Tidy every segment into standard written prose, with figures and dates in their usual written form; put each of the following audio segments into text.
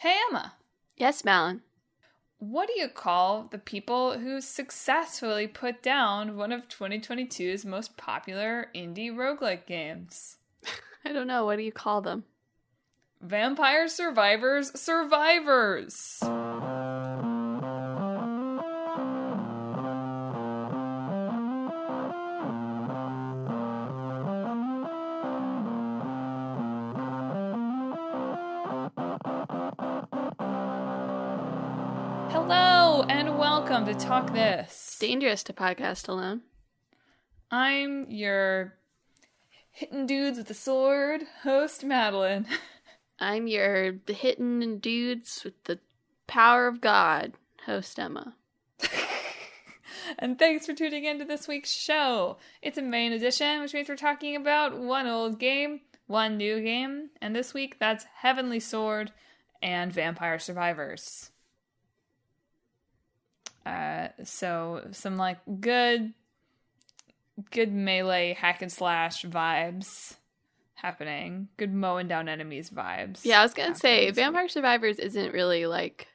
Hey, Emma. Yes, Madelyn. What do you call the people who successfully put down one of 2022's most popular indie roguelike games? I don't know. What do you call them? Vampire Survivors Survivors! Hello, and welcome to Talk This. It's dangerous to podcast alone. I'm your hitting dudes with the sword host, Madelyn. I'm your hitting dudes with the power of God host, Emma. And thanks for tuning in to this week's show. It's a main edition, which means we're talking about one old game, one new game, and this week that's Heavenly Sword and Vampire Survivors. So some like good melee hack and slash vibes happening. Good mowing down enemies vibes. Yeah, I was gonna say Vampire Survivors isn't really like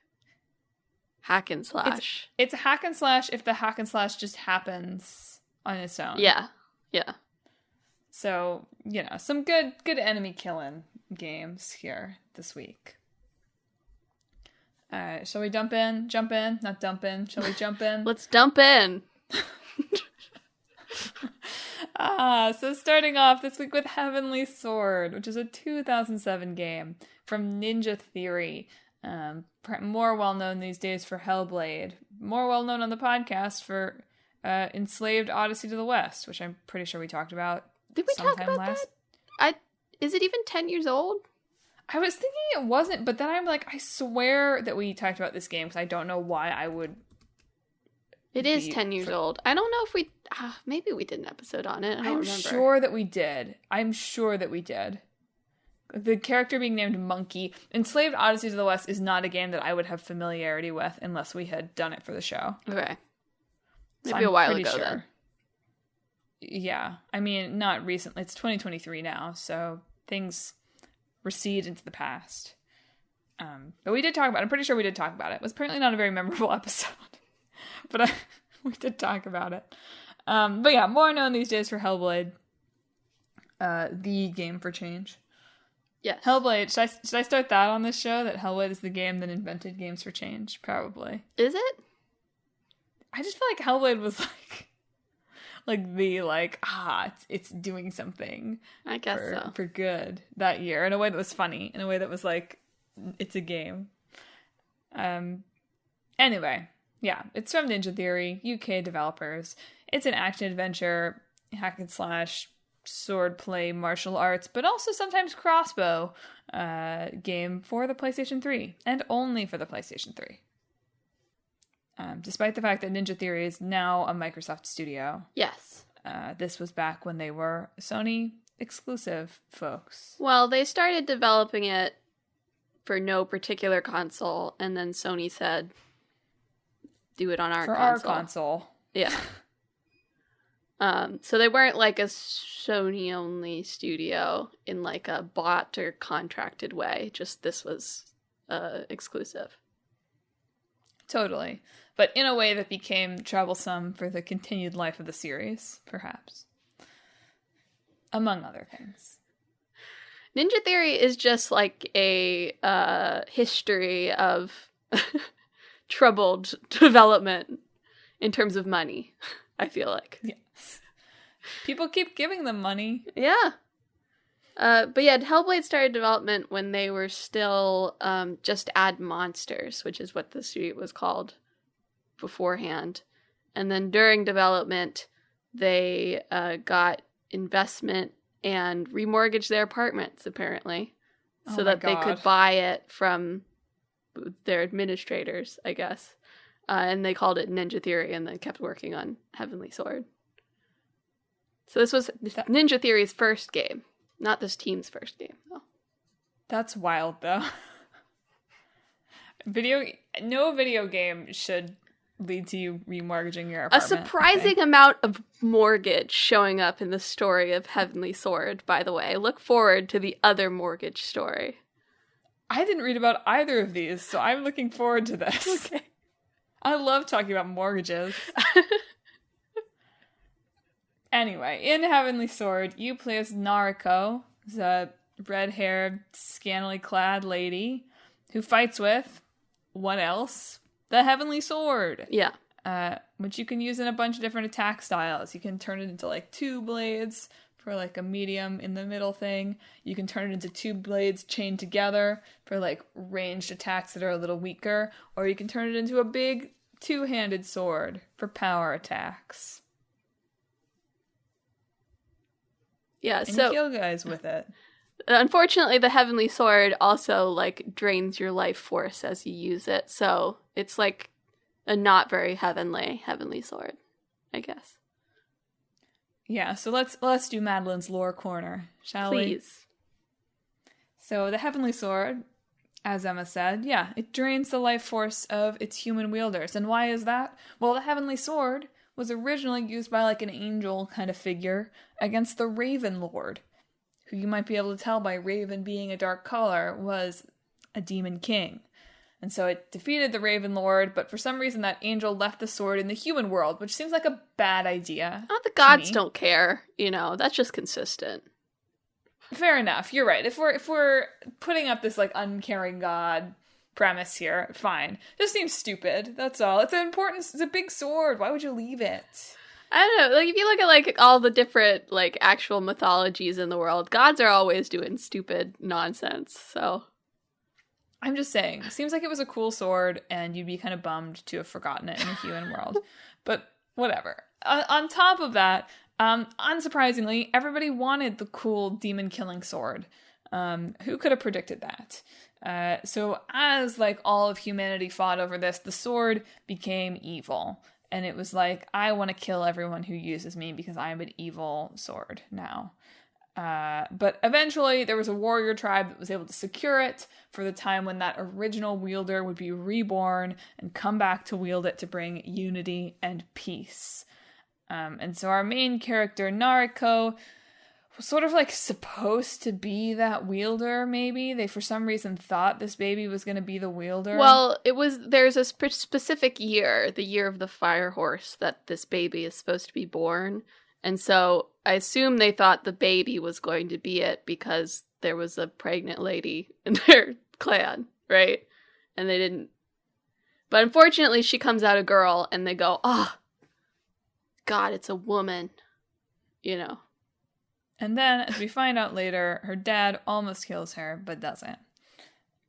hack and slash. It's a hack and slash if the hack and slash just happens on its own. Yeah. So, some good enemy killing games here this week. Shall we jump in? Not dump in. Shall we jump in? Let's dump in. So starting off this week with Heavenly Sword, which is a 2007 game from Ninja Theory. More well-known these days for Hellblade. More well-known on the podcast for Enslaved Odyssey to the West, which I'm pretty sure we talked about. Did we talk about that? Is it even 10 years old? I was thinking it wasn't, but then I'm like, I swear that we talked about this game because I don't know why I would. It is 10 years old. I don't know if we... maybe we did an episode on it. I don't remember. I'm sure that we did. The character being named Monkey. Enslaved Odyssey to the West is not a game that I would have familiarity with unless we had done it for the show. Okay. Maybe a while ago then. Yeah. I mean, not recently. It's 2023 now, so things recede into the past. But we did talk about it. I'm pretty sure we did talk about it. It was apparently not a very memorable episode. But we did talk about it. But yeah, more known these days for Hellblade. The game for change. Yes. Hellblade. Should I start that on this show? That Hellblade is the game that invented games for change? Probably. Is it? I just feel like Hellblade was it's doing something. I guess so. For good that year in a way that was funny, in a way that was like, it's a game. Anyway, yeah, it's from Ninja Theory, UK developers. It's an action adventure, hack and slash, sword play, martial arts, but also sometimes crossbow game for the PlayStation 3, and only for the PlayStation 3. Despite the fact that Ninja Theory is now a Microsoft studio. Yes. This was back when they were Sony exclusive folks. Well, they started developing it for no particular console, and then Sony said, do it on our console. For our console. Yeah. So they weren't like a Sony-only studio in like a bought or contracted way. Just this was exclusive. Totally. But in a way that became troublesome for the continued life of the series, perhaps. Among other things. Ninja Theory is just like a history of troubled development in terms of money, I feel like. Yes. People keep giving them money. Yeah. But yeah, Hellblade started development when they were still just Add Monsters, which is what the studio was called beforehand. And then during development, they got investment and remortgaged their apartments, apparently, so that they could buy it from their administrators, I guess. And they called it Ninja Theory, and they kept working on Heavenly Sword. So this was Ninja Theory's first game. Not this team's first game, though. That's wild, though. No video game should lead to you remortgaging your apartment. A surprising amount of mortgage showing up in the story of Heavenly Sword, by the way. Look forward to the other mortgage story. I didn't read about either of these, so I'm looking forward to this. Okay. I love talking about mortgages. Anyway, in Heavenly Sword, you play as Nariko, who's a red-haired, scantily clad lady who fights with, what else? The Heavenly Sword. Yeah. Which you can use in a bunch of different attack styles. You can turn it into like 2 blades for like a medium in the middle thing. You can turn it into 2 blades chained together for like ranged attacks that are a little weaker. Or you can turn it into a big 2-handed sword for power attacks. Yeah, And so you kill guys with it. unfortunately, the Heavenly Sword also, like, drains your life force as you use it. So it's, like, a not very heavenly sword, I guess. Yeah, so let's do Madelyn's lore corner, shall we? Please. So the Heavenly Sword, as Emma said, yeah, it drains the life force of its human wielders. And why is that? Well, the Heavenly Sword was originally used by like an angel kind of figure against the Raven Lord, who you might be able to tell by Raven being a dark color was a demon king. And so it defeated the Raven Lord, but for some reason that angel left the sword in the human world, which seems like a bad idea. Oh, the gods don't care, you know, that's just consistent. Fair enough, you're right. If we're putting up this like uncaring god premise here, fine. Just seems stupid, that's all. It's a big sword. Why would you leave it? I don't know, like, if you look at, like, all the different, like, actual mythologies in the world, gods are always doing stupid nonsense, so... I'm just saying, seems like it was a cool sword, and you'd be kind of bummed to have forgotten it in the human world. But whatever. On top of that, unsurprisingly, everybody wanted the cool demon-killing sword. Who could have predicted that? So as, like, all of humanity fought over this, the sword became evil. And it was like, I want to kill everyone who uses me because I am an evil sword now. But eventually there was a warrior tribe that was able to secure it for the time when that original wielder would be reborn and come back to wield it to bring unity and peace. And so our main character, Nariko, was sort of like supposed to be that wielder, maybe. They for some reason thought this baby was going to be the wielder. Well, there's a specific year, the year of the fire horse, that this baby is supposed to be born. And so I assume they thought the baby was going to be it because there was a pregnant lady in their clan, right? And they didn't. But unfortunately, she comes out a girl and they go, oh, God, it's a woman, you know. And then, as we find out later, her dad almost kills her, but doesn't.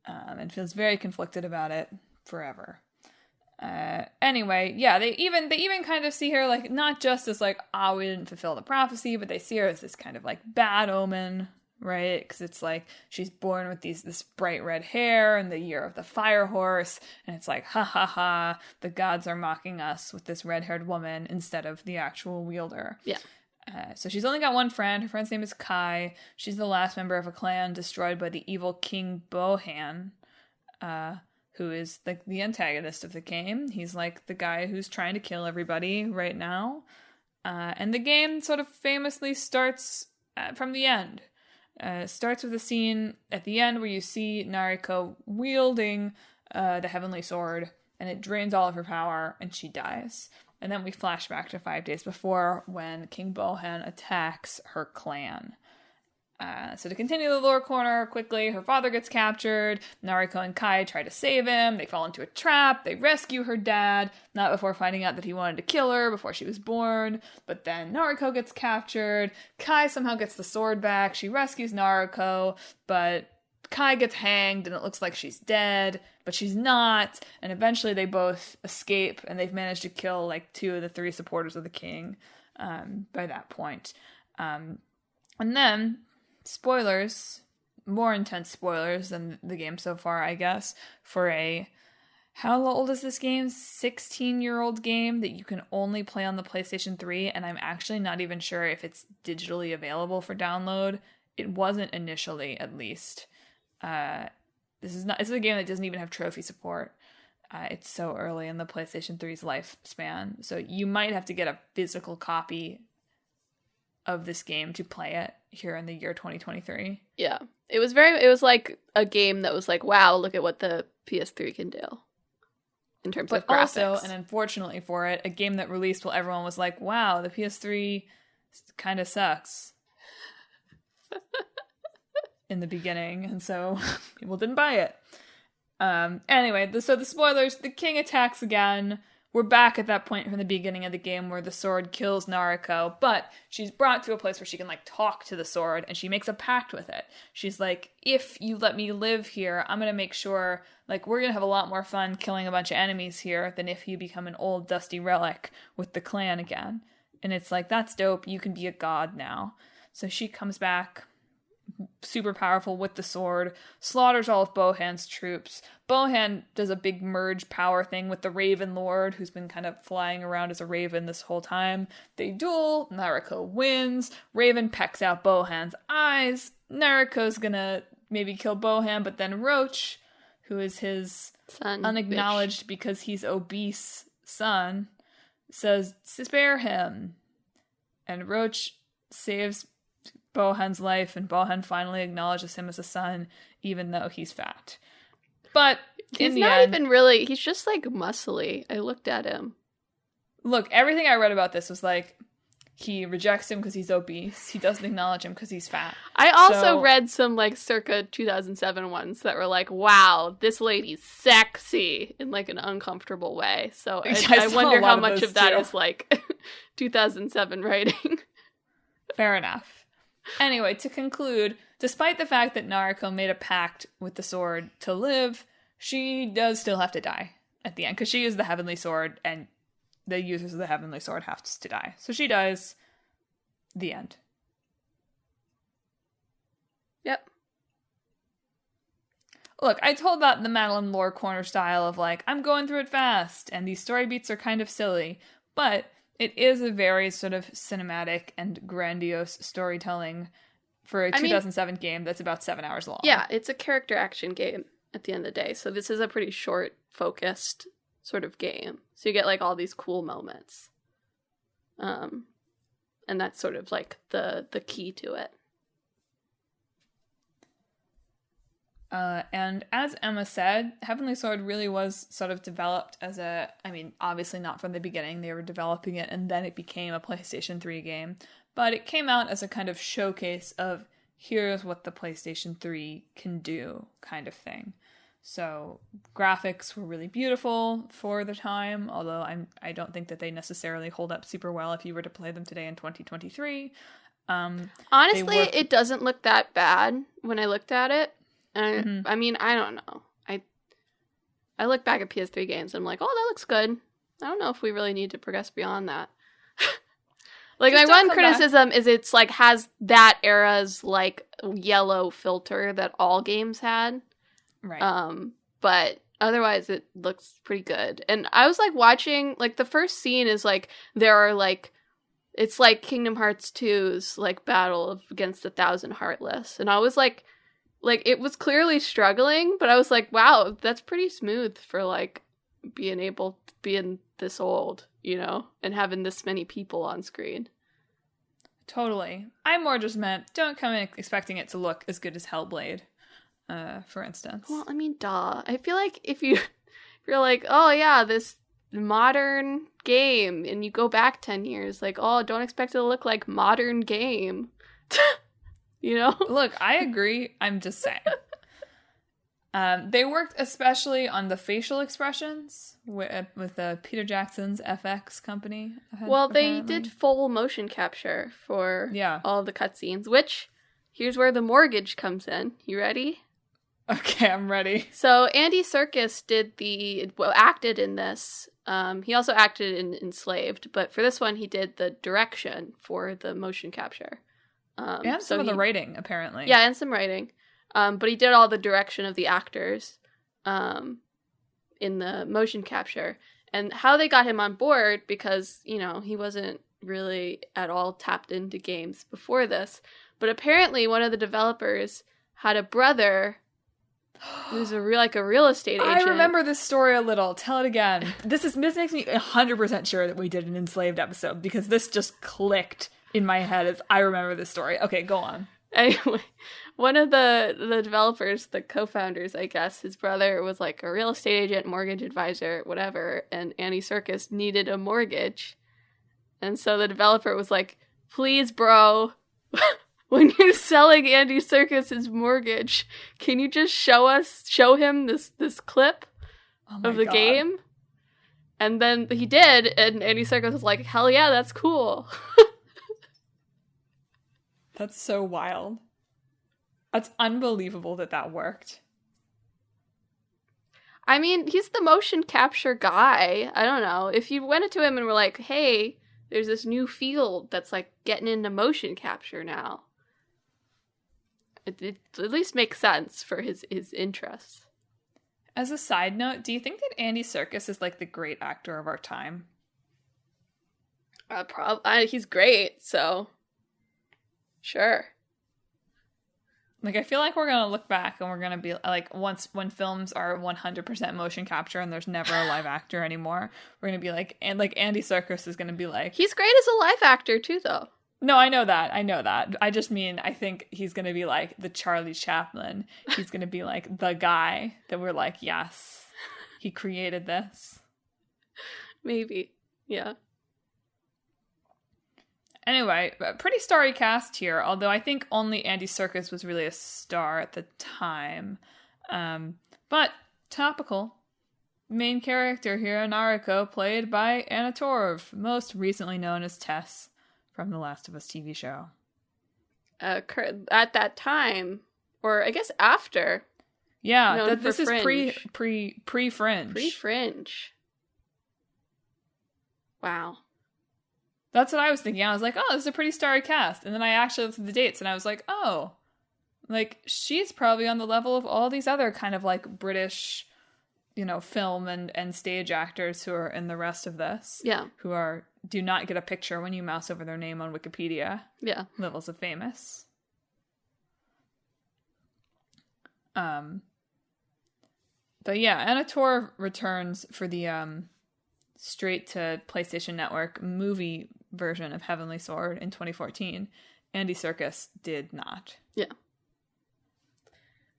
And feels very conflicted about it forever. Anyway, yeah, they even kind of see her, like, not just as, like, we didn't fulfill the prophecy, but they see her as this kind of, like, bad omen, right? Because it's like, she's born with this bright red hair and the year of the fire horse, and it's like, ha ha ha, the gods are mocking us with this red-haired woman instead of the actual wielder. Yeah. So she's only got one friend. Her friend's name is Kai. She's the last member of a clan destroyed by the evil King Bohan, who is like the antagonist of the game. He's like the guy who's trying to kill everybody right now. And the game sort of famously starts from the end. It starts with a scene at the end where you see Nariko wielding the Heavenly Sword, and it drains all of her power, and she dies. And then we flash back to 5 days before when King Bohan attacks her clan. So to continue the lore corner quickly, her father gets captured. Nariko and Kai try to save him. They fall into a trap. They rescue her dad, not before finding out that he wanted to kill her before she was born. But then Nariko gets captured. Kai somehow gets the sword back. She rescues Nariko, but Kai gets hanged and it looks like she's dead, but she's not. And eventually they both escape, and they've managed to kill like 2 of the 3 supporters of the king by that point. And then, spoilers, more intense spoilers than the game so far, I guess, for how old is this game? 16-year-old game that you can only play on the PlayStation 3, and I'm actually not even sure if it's digitally available for download. It wasn't initially, at least. This is a game that doesn't even have trophy support. It's so early in the PlayStation 3's lifespan, so you might have to get a physical copy of this game to play it here in the year 2023. Yeah. It was like a game that was like, wow, look at what the PS3 can do in terms of graphics. But also, and unfortunately for it, a game that released while everyone was like, wow, the PS3 kind of sucks in the beginning, and so people didn't buy it. Anyway, so the spoilers, the king attacks again. We're back at that point from the beginning of the game where the sword kills Nariko, but she's brought to a place where she can, like, talk to the sword, and she makes a pact with it. She's like, if you let me live here, I'm gonna make sure, like, we're gonna have a lot more fun killing a bunch of enemies here than if you become an old dusty relic with the clan again. And it's like, that's dope, you can be a god now. So she comes back, super powerful with the sword, slaughters all of Bohan's troops. Bohan does a big merge power thing with the Raven Lord, who's been kind of flying around as a raven this whole time. They duel, Nariko wins, Raven pecks out Bohan's eyes, Nariko's gonna maybe kill Bohan, but then Roach, who is his son, unacknowledged bitch, because he's obese son, says, spare him. And Roach saves Bohan's life, and Bohan finally acknowledges him as a son, even though he's fat. But he's not even really, he's just like muscly. I looked at him. Look, everything I read about this was like, he rejects him because he's obese. He doesn't acknowledge him because he's fat. I also read some like circa 2007 ones that were like, wow, this lady's sexy in like an uncomfortable way. So I wonder how much of that is like 2007 writing. Fair enough. Anyway, to conclude, despite the fact that Nariko made a pact with the sword to live, she does still have to die at the end, because she is the Heavenly Sword, and the users of the Heavenly Sword have to die. So she dies. The end. Yep. Look, I told that the Madelyn lore corner style of like, I'm going through it fast, and these story beats are kind of silly, but it is a very sort of cinematic and grandiose storytelling for a 2007 game that's about 7 hours long. Yeah, it's a character action game at the end of the day. So this is a pretty short, focused sort of game. So you get like all these cool moments. And that's sort of like the key to it. And as Emma said, Heavenly Sword really was sort of developed as obviously not from the beginning. They were developing it, and then it became a PlayStation 3 game. But it came out as a kind of showcase of, here's what the PlayStation 3 can do, kind of thing. So graphics were really beautiful for the time, although I don't think that they necessarily hold up super well if you were to play them today in 2023. Honestly, it doesn't look that bad when I looked at it. And I mean, I don't know. I look back at PS3 games and I'm like, oh, that looks good. I don't know if we really need to progress beyond that. Like, my one criticism is it's like has that era's like yellow filter that all games had. Right. But otherwise it looks pretty good. And I was like watching, like the first scene is like there are like, it's like Kingdom Hearts 2's like battle against the Thousand Heartless. And I was like it was clearly struggling, but I was like, wow, that's pretty smooth for like being able to be this old, you know, and having this many people on screen. Totally. I more just meant don't come in expecting it to look as good as Hellblade, for instance. Well, I mean, duh. I feel like if you're like, oh yeah, this modern game, and you go back 10 years, like, oh, don't expect it to look like modern game. You know? Look, I agree. I'm just saying. They worked especially on the facial expressions with Peter Jackson's FX company. Well, they did full motion capture for all the cutscenes, which, here's where the mortgage comes in. You ready? Okay, I'm ready. So Andy Serkis acted in this. He also acted in Enslaved, but for this one he did the direction for the motion capture. And some of the writing, apparently. Yeah, and some writing. But he did all the direction of the actors in the motion capture. And how they got him on board, because, you know, he wasn't really at all tapped into games before this. But apparently one of the developers had a brother who's a real estate agent. I remember this story a little. Tell it again. This makes me 100% sure that we did an Enslaved episode, because this just clicked in my head as I remember this story. Okay, go on. Anyway, one of the developers, the co-founders, I guess, his brother was like a real estate agent, mortgage advisor, whatever, and Andy Serkis needed a mortgage. And so the developer was like, please, bro, when you're selling Andy Serkis his mortgage, can you just show him this clip of the game? And then he did, and Andy Serkis was like, hell yeah, that's cool. That's so wild. That's unbelievable that worked. I mean, he's the motion capture guy. I don't know. If you went to him and were like, hey, there's this new field that's like getting into motion capture now, it at least makes sense for his interests. As a side note, do you think that Andy Serkis is like the great actor of our time? He's great, so sure. Like, I feel like we're gonna look back and we're gonna be like, when films are 100% motion capture and there's never a live actor anymore, we're gonna be like, and like Andy Serkis is gonna be like, he's great as a live actor too, though. No, I know that. I just mean, I think he's gonna be like the Charlie Chaplin. He's gonna be like the guy that we're like, yes, he created this. Maybe, yeah. Anyway, pretty starry cast here, although I think only Andy Serkis was really a star at the time. But topical. Main character here, Nariko, played by Anna Torv, most recently known as Tess from The Last of Us TV show. At that time, or I guess after. Yeah, this is Fringe. pre-Fringe. Pre-Fringe. Wow. That's what I was thinking. I was like, oh, this is a pretty starry cast. And then I actually looked at the dates and I was like, oh, like she's probably on the level of all these other kind of like British, film and stage actors who are in the rest of this. Yeah. Who do not get a picture when you mouse over their name on Wikipedia. Yeah. Levels of famous. But yeah, Anna Torv returns for the straight to PlayStation Network movie version of Heavenly Sword in 2014. Andy Serkis did not. Yeah.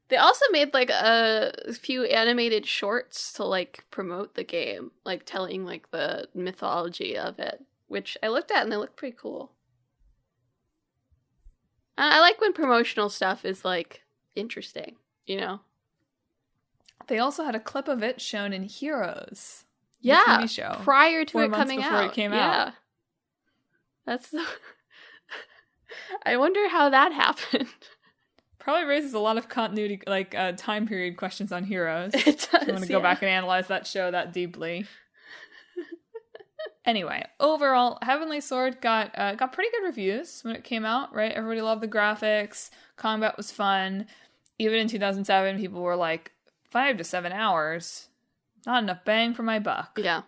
They also made like a few animated shorts to like promote the game, like telling like the mythology of it, which I looked at and they look pretty cool. I like when promotional stuff is like interesting, They also had a clip of it shown in Heroes. Yeah, TV show, prior to 4 it months coming before out. It came yeah. out. That's I wonder how that happened. Probably raises a lot of continuity, like time period questions on Heroes. It does. If you want to go back and analyze that show that deeply. Anyway, overall, Heavenly Sword got pretty good reviews when it came out. Right, everybody loved the graphics. Combat was fun. Even in 2007, people were like, 5 to 7 hours. Not enough bang for my buck. Yeah.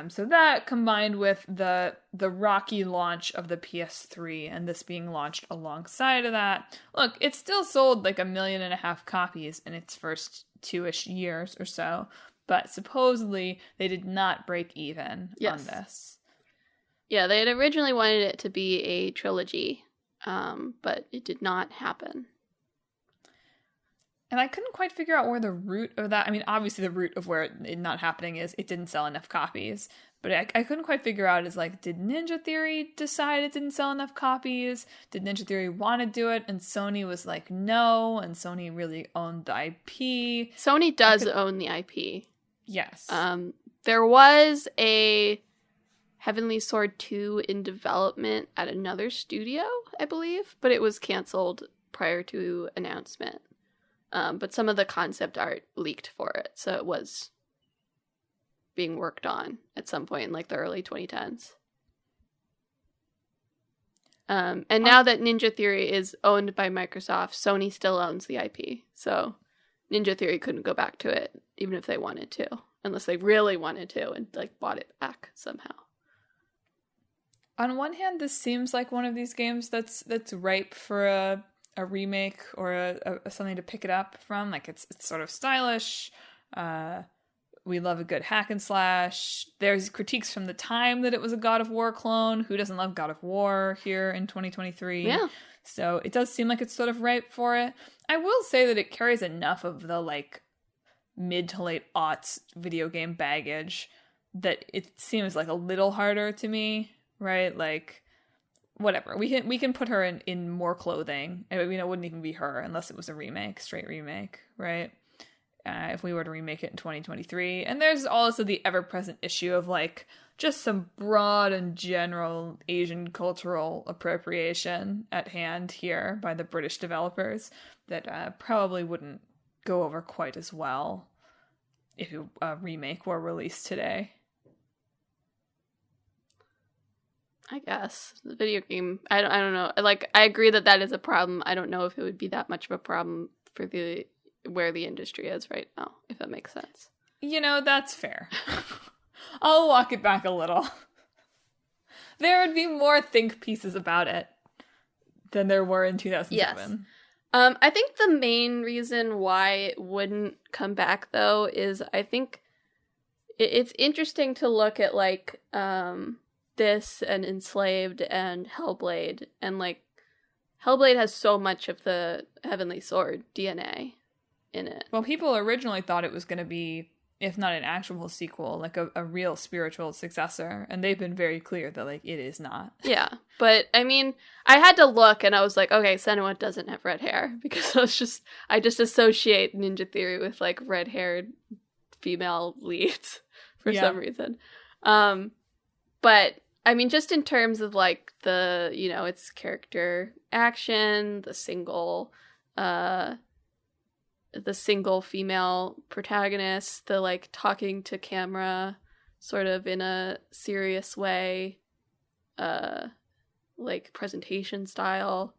So that combined with the rocky launch of the PS3 and this being launched alongside of that. Look, it still sold like 1.5 million copies in its first 2-ish years or so. But supposedly they did not break even on this. Yeah, they had originally wanted it to be a trilogy, but it did not happen. And I couldn't quite figure out where the root of that... I mean, obviously the root of where it not happening is it didn't sell enough copies. But I couldn't quite figure out is like, did Ninja Theory decide it didn't sell enough copies? Did Ninja Theory want to do it? And Sony was like, no. And Sony really owned the IP. Sony does own the IP. Yes. There was a Heavenly Sword 2 in development at another studio, I believe. But it was canceled prior to announcement. But some of the concept art leaked for it, so it was being worked on at some point in like the early 2010s. And now that Ninja Theory is owned by Microsoft, Sony still owns the IP. So Ninja Theory couldn't go back to it, even if they wanted to, unless they really wanted to and like bought it back somehow. On one hand, this seems like one of these games that's ripe for a remake or a something to pick it up from. Like it's sort of stylish, We love a good hack and slash. There's critiques from the time that it was a God of War clone. Who doesn't love God of War here in 2023? Yeah. So it does seem like it's sort of ripe for it. I will say that it carries enough of the like mid to late aughts video game baggage that it seems like a little harder to me, right? Like, whatever. We can put her in more clothing. I mean, it wouldn't even be her unless it was a remake, straight remake, right? If we were to remake it in 2023. And there's also the ever-present issue of, like, just some broad and general Asian cultural appropriation at hand here by the British developers that probably wouldn't go over quite as well if a remake were released today. I guess. The video game, I don't know. Like, I agree that is a problem. I don't know if it would be that much of a problem for where the industry is right now, if that makes sense. You know, that's fair. I'll walk it back a little. There would be more think pieces about it than there were in 2007. Yes. I think the main reason why it wouldn't come back, though, is I think it's interesting to look at, like, this and Enslaved and Hellblade, and, like, Hellblade has so much of the Heavenly Sword DNA in it. Well, people originally thought it was going to be, if not an actual sequel, like a real spiritual successor, and they've been very clear that, like, it is not. Yeah, but, I mean, I had to look, and I was like, okay, Senua doesn't have red hair, because I just associate Ninja Theory with, like, red-haired female leads for some reason. But, I mean, just in terms of, like, the, you know, its character action, the single female protagonist, the, like, talking to camera sort of in a serious way, like, presentation style.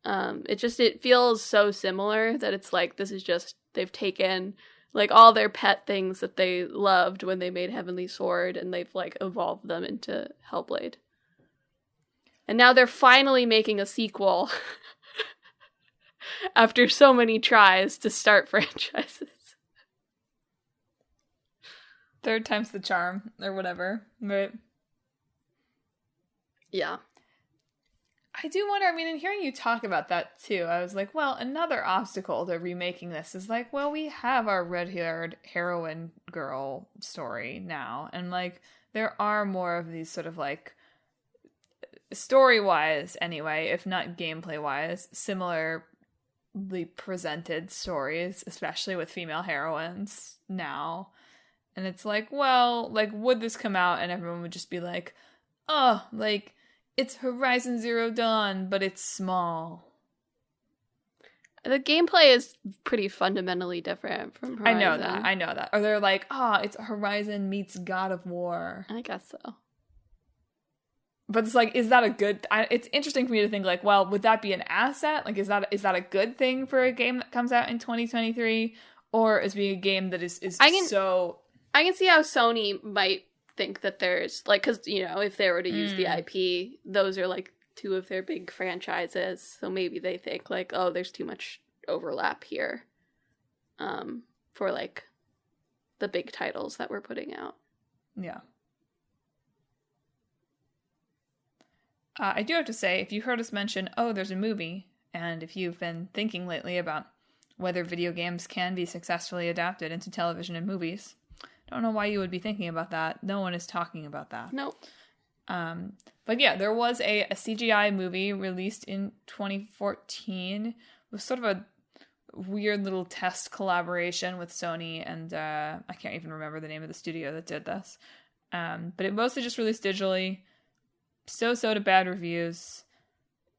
It feels so similar that it's like, this is just, they've taken, like, all their pet things that they loved when they made Heavenly Sword, and they've, like, evolved them into Hellblade. And now they're finally making a sequel after so many tries to start franchises. Third time's the charm, or whatever, right? Yeah. I do wonder, I mean, in hearing you talk about that too, I was like, well, another obstacle to remaking this is like, well, we have our red-haired heroine girl story now, and like, there are more of these sort of like, story-wise anyway, if not gameplay-wise, similarly presented stories, especially with female heroines now. And it's like, well, like, would this come out and everyone would just be like, oh, like, it's Horizon Zero Dawn, but it's small. The gameplay is pretty fundamentally different from Horizon. I know that. Or they're like, it's Horizon meets God of War. I guess so. But it's like, is that a good... it's interesting for me to think, like, well, would that be an asset? Like, is that a good thing for a game that comes out in 2023? Or is being a game that is so... I can see how Sony might think that there's, like, because, you know, if they were to use the IP, those are, like, two of their big franchises. So maybe they think, like, oh, there's too much overlap here for, like, the big titles that we're putting out. Yeah. I do have to say, if you heard us mention, there's a movie, and if you've been thinking lately about whether video games can be successfully adapted into television and movies, I don't know why you would be thinking about that. No one is talking about that. Nope. But yeah, there was a CGI movie released in 2014. It was sort of a weird little test collaboration with Sony and I can't even remember the name of the studio that did this. But it mostly just released digitally. So to bad reviews.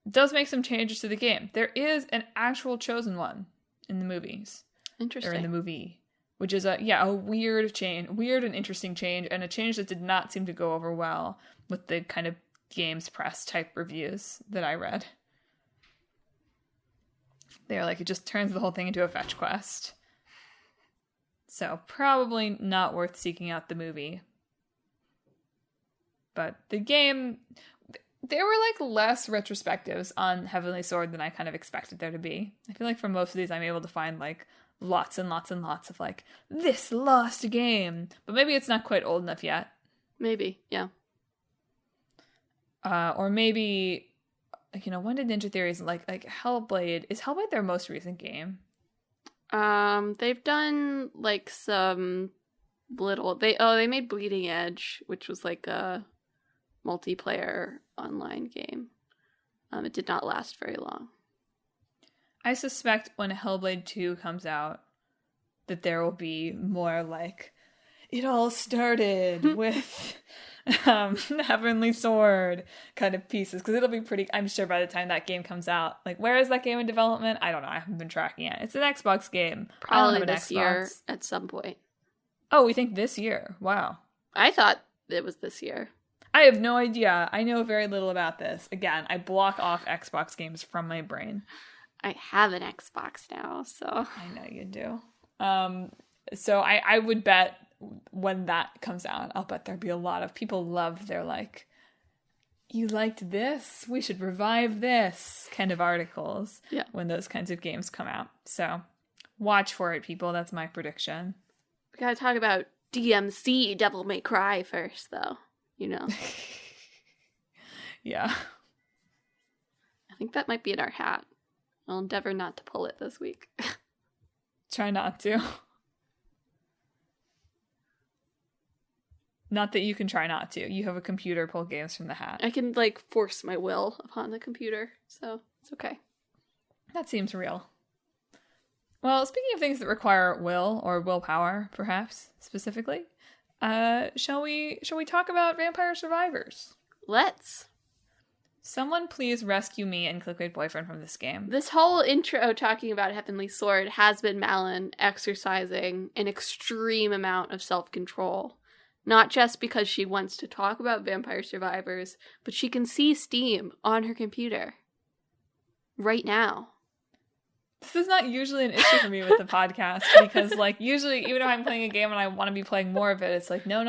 It does make some changes to the game. There is an actual chosen one in the movies. Interesting. Or in the movie. Which is a weird change, weird and interesting change, and a change that did not seem to go over well with the kind of games press type reviews that I read. They're like, it just turns the whole thing into a fetch quest. So probably not worth seeking out the movie. But the game, there were like less retrospectives on Heavenly Sword than I kind of expected there to be. I feel like for most of these I'm able to find like lots and lots and lots of like, this lost game. But maybe it's not quite old enough yet. Maybe, yeah. Or maybe, when did Ninja Theories, like Hellblade, is Hellblade their most recent game? They've done like some little, they made Bleeding Edge, which was like a multiplayer online game. It did not last very long. I suspect when Hellblade 2 comes out that there will be more like, it all started with Heavenly Sword kind of pieces, because it'll be pretty, I'm sure by the time that game comes out, like, where is that game in development? I don't know. I haven't been tracking it. It's an Xbox game. Probably this year at some point. Oh, we think this year. Wow. I thought it was this year. I have no idea. I know very little about this. Again, I block off Xbox games from my brain. I have an Xbox now, so. I know you do. So I would bet when that comes out, I'll bet there'll be a lot of people love their like, you liked this? We should revive this kind of articles when those kinds of games come out. So watch for it, people. That's my prediction. We gotta talk about DMC Devil May Cry first, though. Yeah. I think that might be in our hat. I'll endeavor not to pull it this week. Try not to. Not that you can try not to. You have a computer pull games from the hat. I can, like, force my will upon the computer, so it's okay. That seems real. Well, speaking of things that require will, or willpower, perhaps, specifically, shall we talk about Vampire Survivors? Let's. Someone please rescue me and Clickbait Boyfriend from this game. This whole intro talking about Heavenly Sword has been Madelyn exercising an extreme amount of self-control. Not just because she wants to talk about Vampire Survivors, but she can see Steam on her computer. Right now. This is not usually an issue for me with the podcast, because, like, usually, even if I'm playing a game and I want to be playing more of it, it's like, no,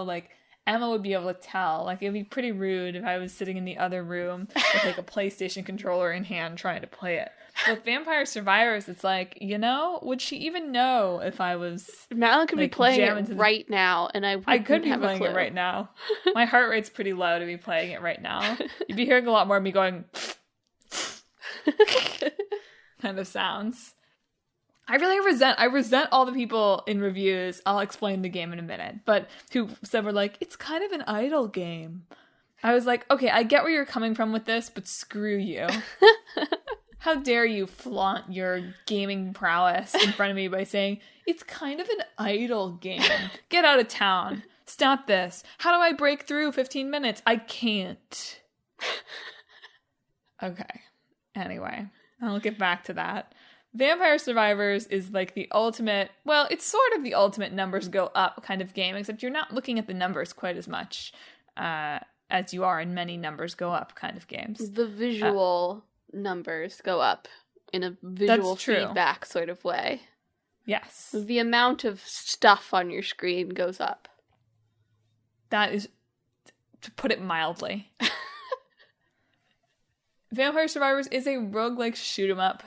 like, Emma would be able to tell. Like, it would be pretty rude if I was sitting in the other room with, like, a PlayStation controller in hand trying to play it. But with Vampire Survivors, it's like, would she even know if I was... Madelyn could be playing it right now, and I could be playing it right now. My heart rate's pretty low to be playing it right now. You'd be hearing a lot more of me going... kind of sounds. I resent all the people in reviews, I'll explain the game in a minute, but who said were like, it's kind of an idle game. I was like, okay, I get where you're coming from with this, but screw you. How dare you flaunt your gaming prowess in front of me by saying, it's kind of an idle game. Get out of town. Stop this. How do I break through 15 minutes? I can't. Okay. Anyway, I'll get back to that. Vampire Survivors is like the ultimate, well, it's sort of the ultimate numbers go up kind of game, except you're not looking at the numbers quite as much as you are in many numbers go up kind of games. The visual numbers go up in a visual feedback sort of way. Yes. The amount of stuff on your screen goes up. That is, to put it mildly. Vampire Survivors is a roguelike shoot-'em-up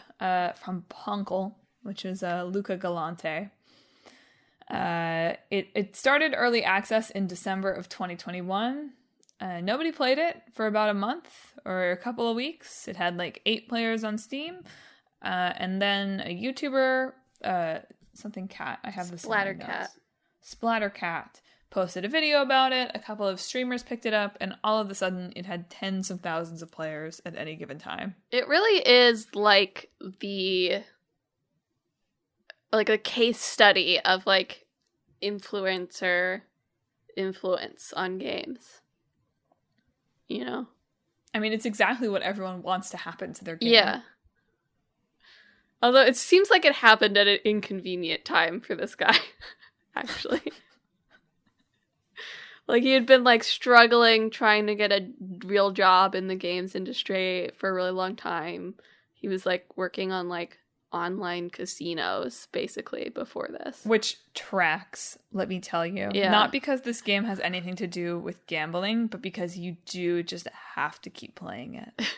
from Punkle, which is Luca Galante. It started early access in December of 2021. Nobody played it for about a month or a couple of weeks. It had like 8 players on Steam. And then a YouTuber, something cat, I have this Splattercat posted a video about it. A couple of streamers picked it up, and all of a sudden it had tens of thousands of players at any given time. It really is like a case study of like influencer influence on games. I mean, it's exactly what everyone wants to happen to their game. Yeah. Although it seems like it happened at an inconvenient time for this guy, actually. Like, he had been, like, struggling, trying to get a real job in the games industry for a really long time. He was, like, working on, like, online casinos, basically, before this. Which tracks, let me tell you. Yeah. Not because this game has anything to do with gambling, but because you do just have to keep playing it.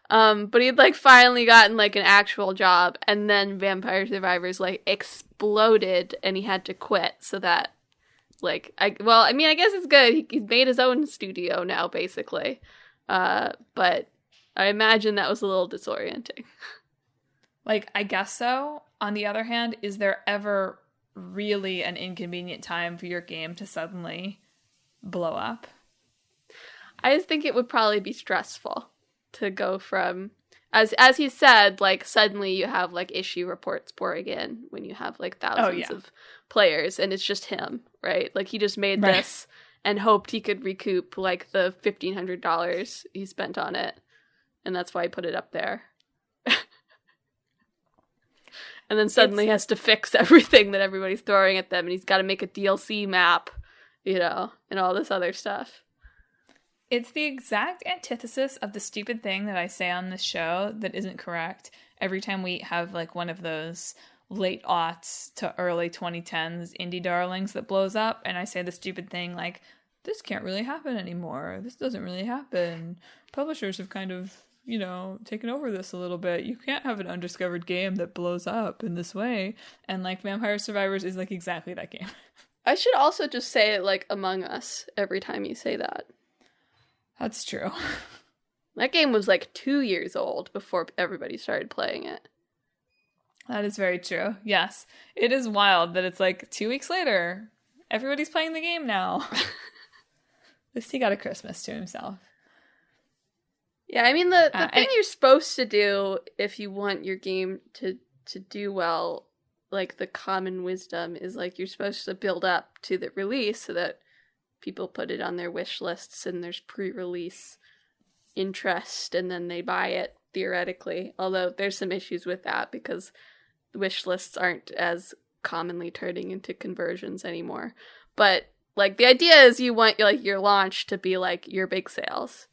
But he'd like finally gotten like an actual job, and then Vampire Survivors like exploded, and he had to quit. So that like I guess it's good. He's made his own studio now, basically. But I imagine that was a little disorienting. Like, I guess so. On the other hand, is there ever really an inconvenient time for your game to suddenly blow up? I just think it would probably be stressful to go from, as he said, like suddenly you have like issue reports pouring in when you have like thousands of players, and it's just him, right? Like he just made this and hoped he could recoup like the $1,500 he spent on it, and that's why he put it up there. And then suddenly has to fix everything that everybody's throwing at them, and he's got to make a DLC map, and all this other stuff. It's the exact antithesis of the stupid thing that I say on this show that isn't correct. Every time we have like one of those late aughts to early 2010s indie darlings that blows up, and I say the stupid thing like, this can't really happen anymore. This doesn't really happen. Publishers have kind of, taken over this a little bit. You can't have an undiscovered game that blows up in this way. And like Vampire Survivors is like exactly that game. I should also just say it like Among Us every time you say that. That's true. That game was like 2 years old before everybody started playing it. That is very true. Yes. It is wild that it's like 2 weeks later, everybody's playing the game now. At least he got a Christmas to himself. Yeah, I mean, the thing you're supposed to do if you want your game to do well, like the common wisdom is like you're supposed to build up to the release so that people put it on their wish lists and there's pre-release interest and then they buy it, theoretically. Although there's some issues with that because wish lists aren't as commonly turning into conversions anymore. But like the idea is you want like your launch to be like your big sales,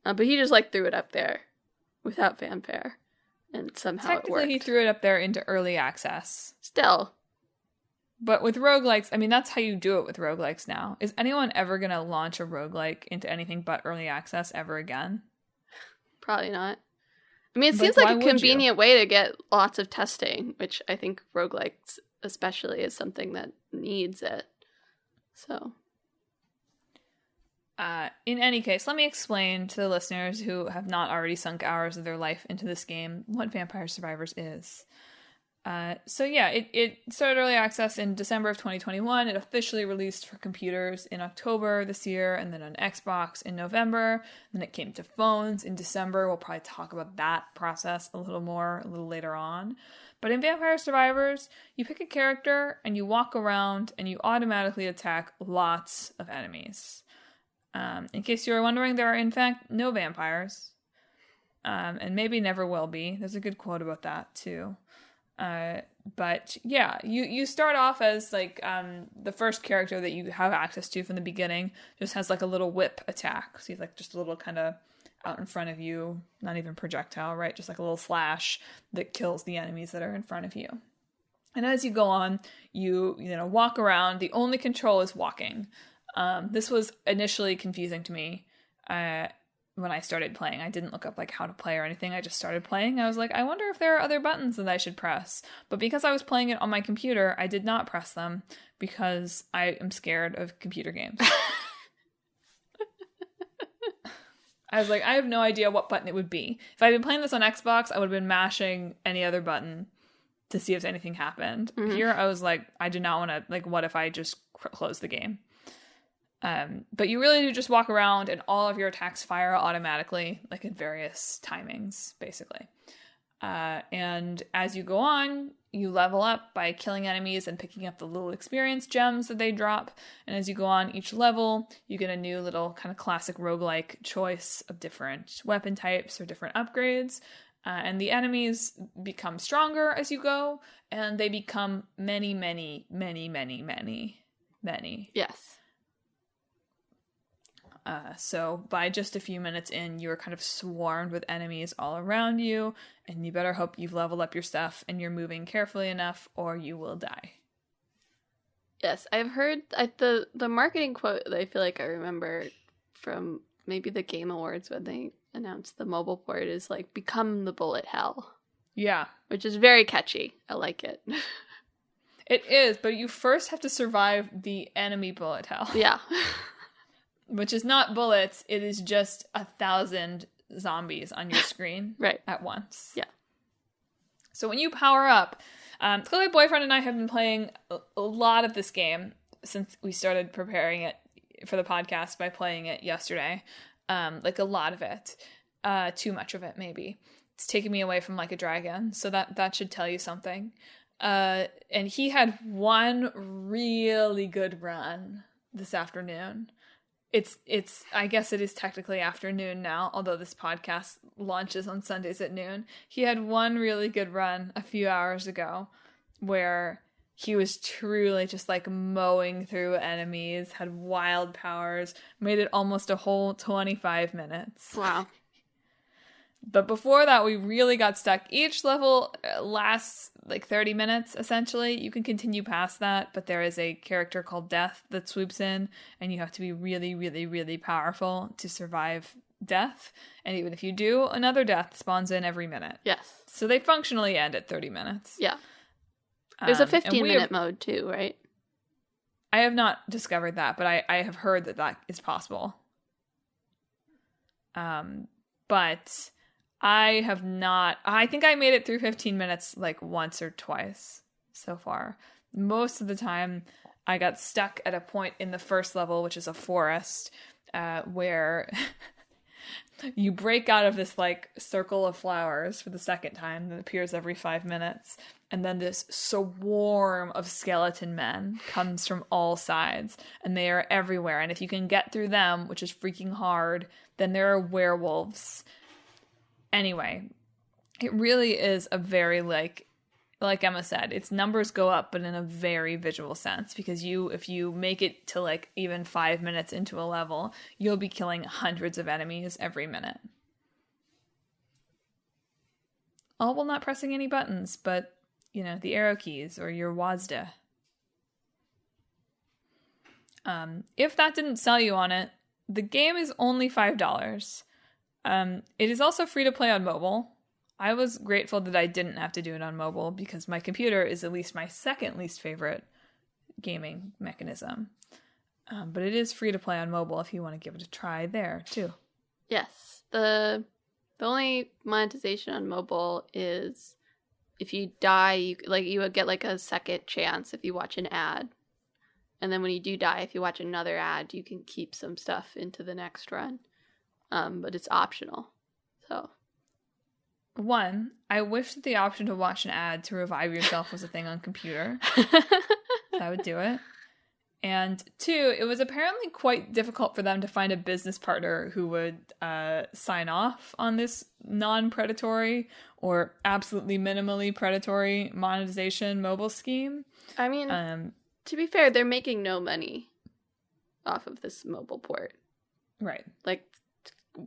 but he just like threw it up there without fanfare, and somehow it worked. He threw it up there into early access. Still. But with roguelikes, I mean, that's how you do it with roguelikes now. Is anyone ever going to launch a roguelike into anything but early access ever again? Probably not. I mean, it seems like a convenient way to get lots of testing, which I think roguelikes especially is something that needs it. So... in any case, let me explain to the listeners who have not already sunk hours of their life into this game what Vampire Survivors is. It started early access in December of 2021. It officially released for computers in October this year, and then on Xbox in November. Then it came to phones in December. We'll probably talk about that process a little later on. But in Vampire Survivors, you pick a character and you walk around and you automatically attack lots of enemies. In case you were wondering, there are in fact no vampires, and maybe never will be. There's a good quote about that too. But yeah, you start off as like the first character that you have access to from the beginning just has like a little whip attack. So he's like just a little kind of out in front of you, not even projectile, right? Just like a little slash that kills the enemies that are in front of you. And as you go on, you walk around. The only control is walking. This was initially confusing to me when I started playing. I didn't look up like how to play or anything. I just started playing. I was like, I wonder if there are other buttons that I should press. But because I was playing it on my computer, I did not press them because I am scared of computer games. I was like, I have no idea what button it would be. If I'd been playing this on Xbox, I would have been mashing any other button to see if anything happened. Mm-hmm. Here, I was like, I did not want to, like, what if I just close the game? But you really do just walk around and all of your attacks fire automatically, like in various timings, basically. And as you go on, you level up by killing enemies and picking up the little experience gems that they drop. And as you go on each level, you get a new little kind of classic roguelike choice of different weapon types or different upgrades. And the enemies become stronger as you go, and they become many, many, many, many, many, many. Yes. So by just a few minutes in, you're kind of swarmed with enemies all around you, and you better hope you've leveled up your stuff and you're moving carefully enough or you will die. Yes, I've heard the marketing quote that I feel like I remember from maybe the Game Awards when they announced the mobile port is like become the bullet hell. Yeah. Which is very catchy. I like it. It is, but you first have to survive the enemy bullet hell. Yeah. Which is not bullets, it is just 1,000 zombies on your screen right. at once. Yeah. So when you power up, my boyfriend and I have been playing a lot of this game since we started preparing it for the podcast by playing it yesterday. Like a lot of it. Too much of it, maybe. It's taken me away from Like a Dragon, so that should tell you something. And he had one really good run this afternoon. It's I guess it is technically afternoon now, although this podcast launches on Sundays at noon. He had one really good run a few hours ago where he was truly just like mowing through enemies, had wild powers, made it almost a whole 25 minutes. Wow. But before that, we really got stuck. Each level lasts like 30 minutes, essentially. You can continue past that, but there is a character called Death that swoops in, and you have to be really, really, really powerful to survive death. And even if you do, another death spawns in every minute. Yes. So they functionally end at 30 minutes. Yeah. There's a 15-minute mode, too, right? I have not discovered that, but I have heard that is possible. But I have not... I think I made it through 15 minutes like once or twice so far. Most of the time, I got stuck at a point in the first level, which is a forest, where you break out of this like circle of flowers for the second time that appears every 5 minutes. And then this swarm of skeleton men comes from all sides, and they are everywhere. And if you can get through them, which is freaking hard, then there are werewolves. Anyway, it really is a very, like Emma said, its numbers go up, but in a very visual sense, because if you make it to like even 5 minutes into a level, you'll be killing hundreds of enemies every minute. All while not pressing any buttons, but, you know, the arrow keys or your WASD. If that didn't sell you on it, the game is only $5. It is also free to play on mobile. I was grateful that I didn't have to do it on mobile because my computer is at least my second least favorite gaming mechanism. But it is free to play on mobile if you want to give it a try there too. Yes. The only monetization on mobile is if you die, you would get like a second chance if you watch an ad. And then when you do die, if you watch another ad, you can keep some stuff into the next run. But it's optional. So, one, I wish that the option to watch an ad to revive yourself was a thing on computer. I would do it. And two, it was apparently quite difficult for them to find a business partner who would sign off on this non-predatory or absolutely minimally predatory monetization mobile scheme. I mean, to be fair, they're making no money off of this mobile port. Right. Like,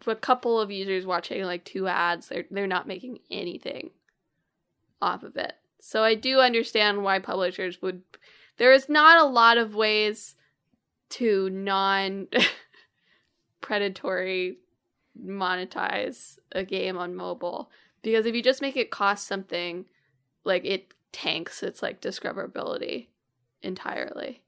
a couple of users watching like 2 ads, they're not making anything off of it. So I do understand why publishers would... There is not a lot of ways to non-predatory monetize a game on mobile. Because if you just make it cost something, like, it tanks its, like, discoverability entirely.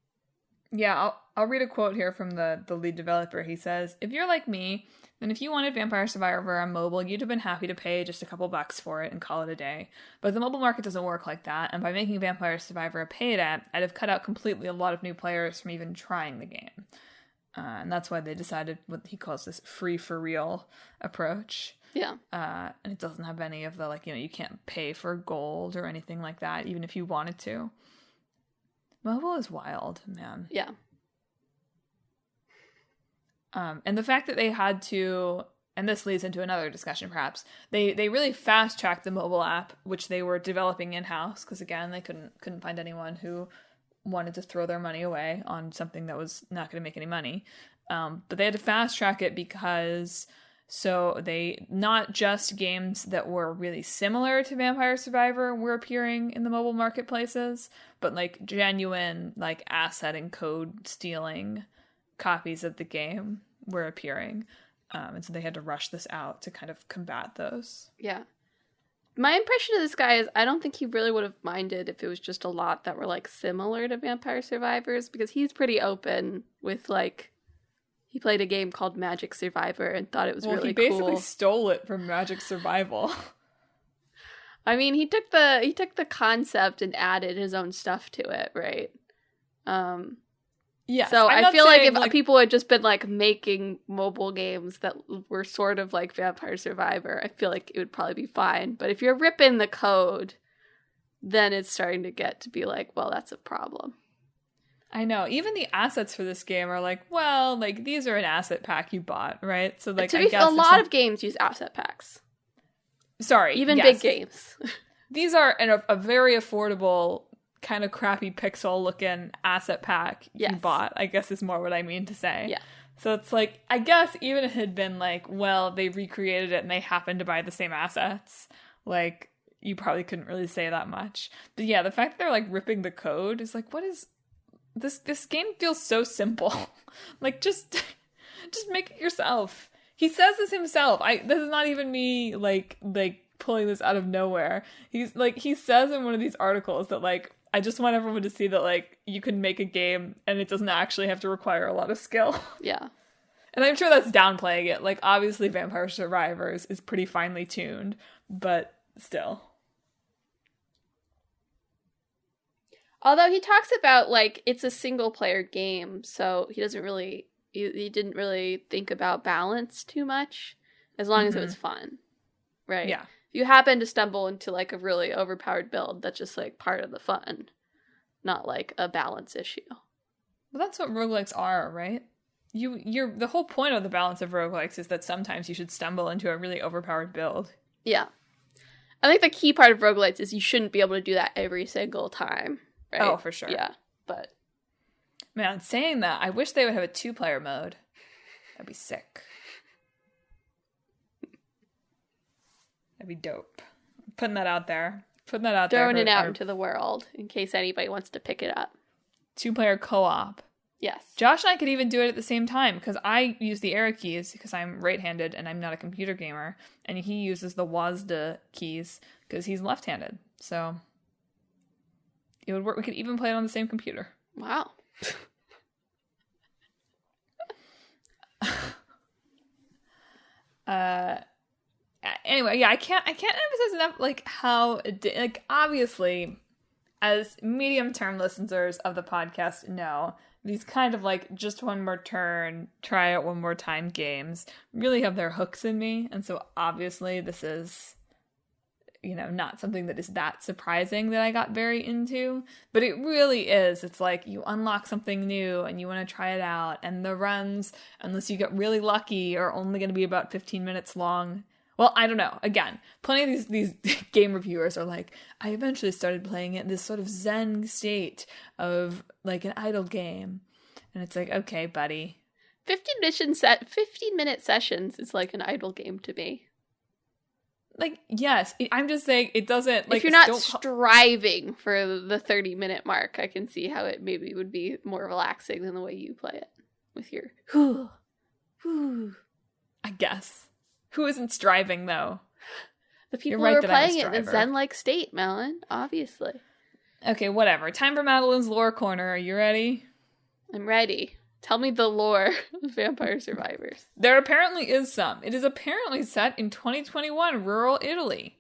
Yeah, I'll read a quote here from the lead developer. He says, "If you're like me, then if you wanted Vampire Survivor on mobile, you'd have been happy to pay just a couple bucks for it and call it a day. But the mobile market doesn't work like that, and by making Vampire Survivor a paid app, I'd have cut out completely a lot of new players from even trying the game." And that's why they decided what he calls this free-for-real approach. Yeah. And it doesn't have any of the, like, you know, you can't pay for gold or anything like that, even if you wanted to. Mobile is wild, man. Yeah. And the fact that they had to, and this leads into another discussion perhaps, they really fast-tracked the mobile app, which they were developing in-house, because again, they couldn't find anyone who wanted to throw their money away on something that was not going to make any money. But they had to fast-track it because... So they, not just games that were really similar to Vampire Survivor were appearing in the mobile marketplaces, but like genuine like asset and code stealing copies of the game were appearing. And so they had to rush this out to kind of combat those. Yeah. My impression of this guy is I don't think he really would have minded if it was just a lot that were, like, similar to Vampire Survivors, because he's pretty open with, like, he played a game called Magic Survivor and thought it was really cool. He basically stole it from Magic Survival. I mean, he took the concept and added his own stuff to it, right? Yes. So I feel like if people had just been, like, making mobile games that were sort of like Vampire Survivor, I feel like it would probably be fine. But if you're ripping the code, then it's starting to get to be like, well, that's a problem. I know. Even the assets for this game are like, well, like, these are an asset pack you bought, right? So, like, I guess a lot of games use asset packs. Sorry. Even big games. These are a very affordable, kind of crappy pixel-looking asset pack you bought, I guess is more what I mean to say. Yeah. So it's like, I guess even if it had been like, well, they recreated it and they happened to buy the same assets, like, you probably couldn't really say that much. But yeah, the fact that they're, like, ripping the code is like, what is... This game feels so simple. Like, just make it yourself. He says this himself. This is not even me, like pulling this out of nowhere. He's like, he says in one of these articles that, like, I just want everyone to see that, like, you can make a game and it doesn't actually have to require a lot of skill. Yeah. And I'm sure that's downplaying it. Like, obviously Vampire Survivors is pretty finely tuned, but still. Although he talks about, like, it's a single-player game, so he didn't really think about balance too much, as long as it was fun, right? Yeah. If you happen to stumble into, like, a really overpowered build, that's just, like, part of the fun, not, like, a balance issue. Well, that's what roguelikes are, right? The whole point of the balance of roguelikes is that sometimes you should stumble into a really overpowered build. Yeah. I think the key part of roguelikes is you shouldn't be able to do that every single time. Right? Oh, for sure. Yeah, but... Man, saying that, I wish they would have a 2-player mode. That'd be sick. That'd be dope. Putting that out there. Throwing it out into the world, in case anybody wants to pick it up. 2-player co-op. Yes. Josh and I could even do it at the same time, because I use the arrow keys, because I'm right-handed and I'm not a computer gamer, and he uses the WASD keys, because he's left-handed, so... It would work. We could even play it on the same computer. Wow. Anyway, yeah, I can't emphasize enough, like, how, like, obviously, as medium-term listeners of the podcast know, these kind of, like, just one more turn, try it one more time games really have their hooks in me, and so obviously this is... not something that is that surprising that I got very into, but it really is. It's like you unlock something new and you want to try it out, and the runs, unless you get really lucky, are only going to be about 15 minutes long. Well, I don't know. Again, plenty of these game reviewers are like, I eventually started playing it in this sort of zen state of, like, an idle game. And it's like, okay, buddy. 15-minute sessions is like an idle game to me. Like, yes, I'm just saying it doesn't, like... If you're not striving for the 30-minute mark, I can see how it maybe would be more relaxing than the way you play it. With your, I guess. Who isn't striving, though? The people who are playing it in a zen-like state, Madeline, obviously. Okay, whatever. Time for Madelyn's lore corner. Are you ready? I'm ready. Tell me the lore of Vampire Survivors. There apparently is some. It is apparently set in 2021 rural Italy.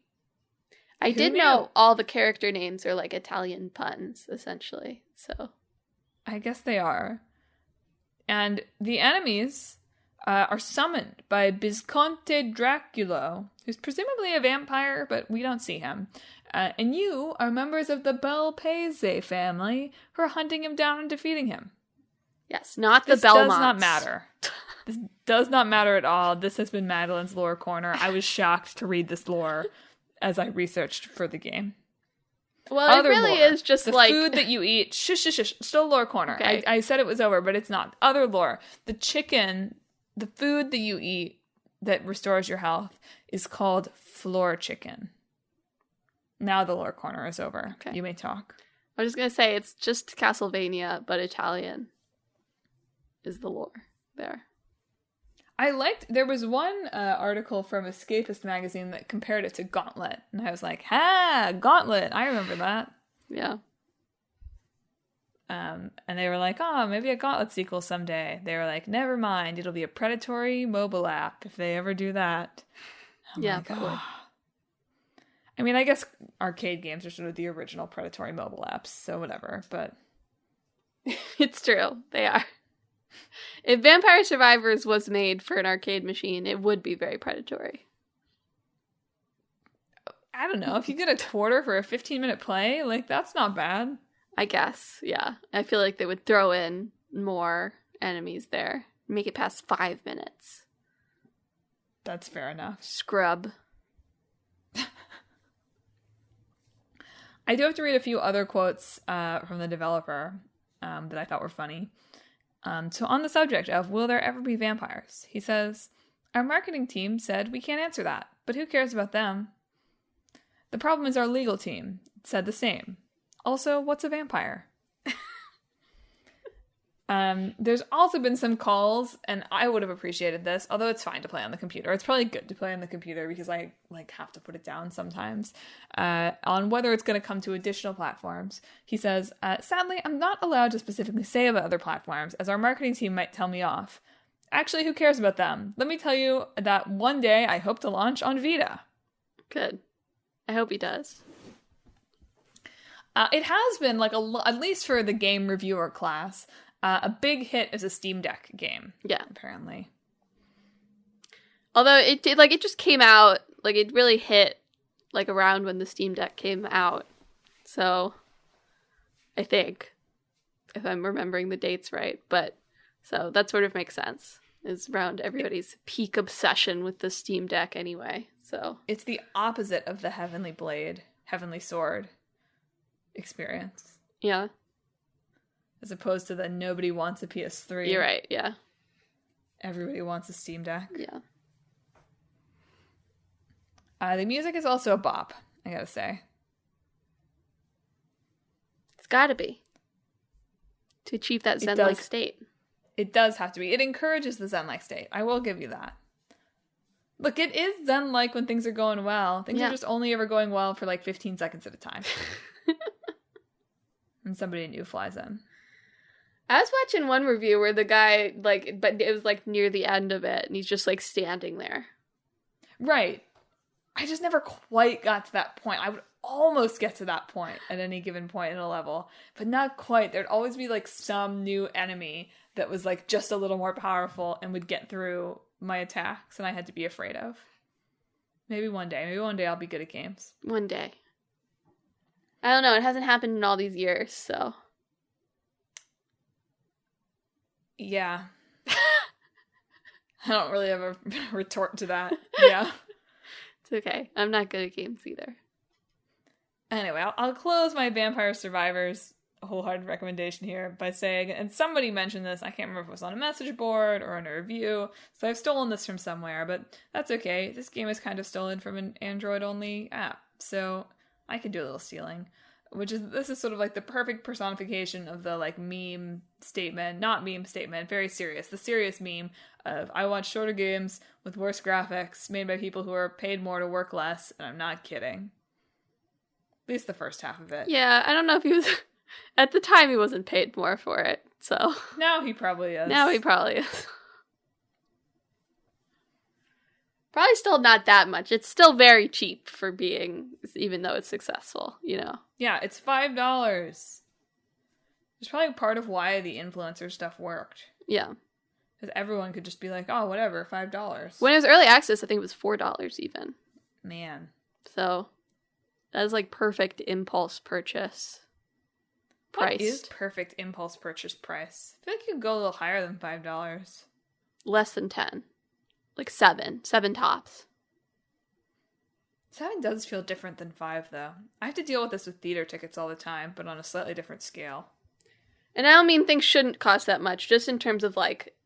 I did know all the character names are like Italian puns, essentially. So, I guess they are. And the enemies are summoned by Visconte Draculo, who's presumably a vampire, but we don't see him. And you are members of the Belpese family who are hunting him down and defeating him. Yes, not the Belmonts. This does not matter. This does not matter at all. This has been Madelyn's lore corner. I was shocked to read this lore as I researched for the game. Well, it really is just the like... food that you eat. Shush. Still lore corner. Okay. I said it was over, but it's not. Other lore. The chicken, the food that you eat that restores your health is called floor chicken. Now the lore corner is over. Okay. You may talk. I was just going to say, it's just Castlevania, but Italian is the lore there. There was one article from Escapist magazine that compared it to Gauntlet, and I was like, ha, Gauntlet, I remember that. Yeah. And they were like, oh, maybe a Gauntlet sequel someday. They were like, never mind, it'll be a predatory mobile app if they ever do that. Yeah, probably. Oh. I mean, I guess arcade games are sort of the original predatory mobile apps, so whatever, but... It's true, they are. If Vampire Survivors was made for an arcade machine, it would be very predatory. I don't know, if you get a quarter for a 15-minute play, like, that's not bad. I guess, yeah. I feel like they would throw in more enemies there. Make it past 5 minutes. That's fair enough. Scrub. I do have to read a few other quotes from the developer that I thought were funny. So on the subject of will there ever be vampires, he says, our marketing team said we can't answer that, but who cares about them? The problem is our legal team said the same. Also, what's a vampire? There's also been some calls, and I would have appreciated this, although it's fine to play on the computer. It's probably good to play on the computer because I have to put it down sometimes. On whether it's going to come to additional platforms. He says, sadly, I'm not allowed to specifically say about other platforms, as our marketing team might tell me off. Actually, who cares about them? Let me tell you that one day I hope to launch on Vita. Good. I hope he does. It has been, at least for the game reviewer class, a big hit as a Steam Deck game. Yeah. Apparently. Although it did, it just came out, it really hit, around when the Steam Deck came out. So, I think, if I'm remembering the dates right. But, so that sort of makes sense. It's around everybody's peak obsession with the Steam Deck anyway, so. It's the opposite of the Heavenly Blade, Heavenly Sword experience. Yeah. As opposed to the nobody wants a PS3. You're right, yeah. Everybody wants a Steam Deck. Yeah. The music is also a bop, I gotta say. It's gotta be. To achieve that Zen-like state. It does have to be. It encourages the Zen-like state. I will give you that. Look, it is Zen-like when things are going well. Things are just only ever going well for 15 seconds at a time. And somebody new flies in. I was watching one review where the guy, but it was, near the end of it, and he's just, standing there. Right. I just never quite got to that point. I would almost get to that point at any given point in a level, but not quite. There'd always be, some new enemy that was, just a little more powerful and would get through my attacks, and I had to be afraid of. Maybe one day. Maybe one day I'll be good at games. One day. I don't know. It hasn't happened in all these years, so... Yeah. I don't really have a retort to that. Yeah. It's okay. I'm not good at games either. Anyway, I'll close my Vampire Survivors wholehearted recommendation here by saying, and somebody mentioned this, I can't remember if it was on a message board or in a review, so I've stolen this from somewhere, but that's okay. This game is kind of stolen from an Android-only app, so I could do a little stealing. This is sort of the perfect personification of the meme statement, not meme statement, very serious, the serious meme of I want shorter games with worse graphics made by people who are paid more to work less, and I'm not kidding. At least the first half of it. Yeah, I don't know if he was, at the time he wasn't paid more for it, so. Now he probably is. Now he probably is. Probably still not that much. It's still very cheap for being, even though it's successful, Yeah, it's $5. It's probably part of why the influencer stuff worked. Yeah. Because everyone could just be like, oh, whatever, $5. When it was early access, I think it was $4 even. Man. So, that is perfect impulse purchase price. What is perfect impulse purchase price? I feel like you could go a little higher than $5. Less than 10. 7. 7 tops. 7 does feel different than 5, though. I have to deal with this with theater tickets all the time, but on a slightly different scale. And I don't mean things shouldn't cost that much, just in terms of,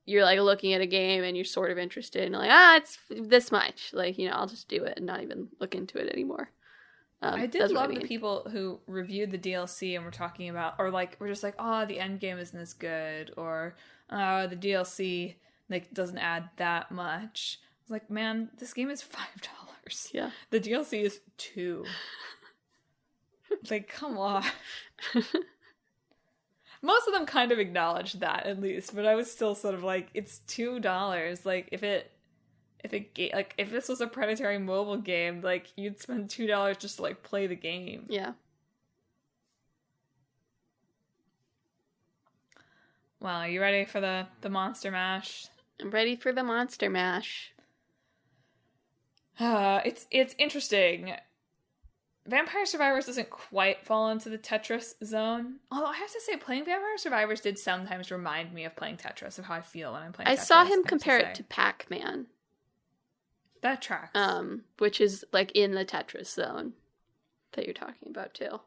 you're, looking at a game and you're sort of interested, and it's this much. I'll just do it and not even look into it anymore. I did love the people who reviewed the DLC and were talking about, or, we're just oh, the end game isn't as good, or, the DLC like doesn't add that much. I was like, man, this game is $5. Yeah. The DLC is $2. Like, come on. Most of them kind of acknowledged that, at least, but I was still sort of like, it's $2. Like, if this was a predatory mobile game, like, you'd spend $2 just to, like, play the game. Yeah. Well, are you ready for the Monster Mash? I'm ready for the Monster Mash. It's interesting. Vampire Survivors doesn't quite fall into the Tetris zone. Although I have to say, playing Vampire Survivors did sometimes remind me of playing Tetris, of how I feel when I'm playing Tetris. I saw him compare it to Pac-Man. That tracks. Which is, like, in the Tetris zone that you're talking about, too.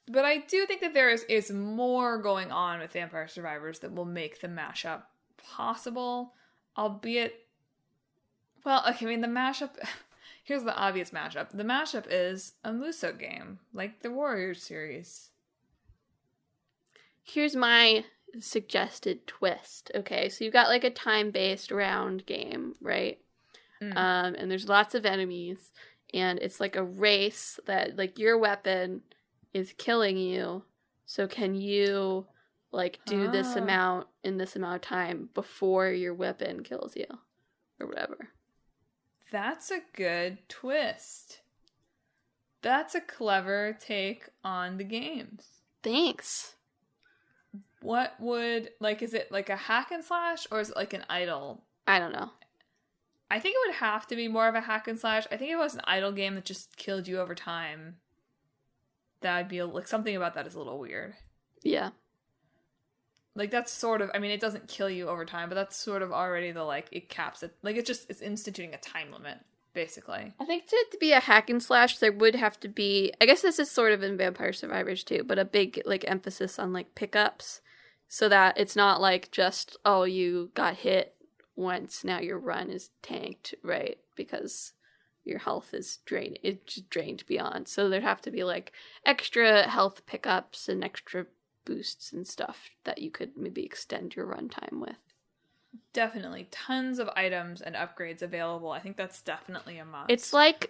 But I do think that there is more going on with Vampire Survivors that will make the mashup possible, albeit... Well, okay, I mean, the mashup... Here's the obvious mashup. The mashup is a Muso game, like the Warriors series. Here's my suggested twist. Okay, so you've got, like, a time-based round game, right? And there's lots of enemies, and it's like a race that, like, your weapon is killing you, so can you, like, do this amount in this amount of time before your weapon kills you, or whatever. That's a good twist. That's a clever take on the games. Thanks. What would, like, is it like a hack and slash, or is it like an idle? I don't know. I think it would have to be more of a hack and slash. I think if it was an idle game that just killed you over time, that would be, like, something about that is a little weird. Yeah. Like, that's sort of, I mean, it doesn't kill you over time, but that's sort of already the, like, it caps it. Like, it's instituting a time limit, basically. I think to be a hack and slash, there would have to be, I guess this is sort of in Vampire Survivors too, but a big, like, emphasis on, like, pickups, so that it's not, like, just, oh, you got hit once, now your run is tanked, right? Because your health is drained, it's drained beyond. So there'd have to be, like, extra health pickups and extra boosts and stuff that you could maybe extend your runtime with. Definitely. Tons of items and upgrades available. I think that's definitely a must. It's like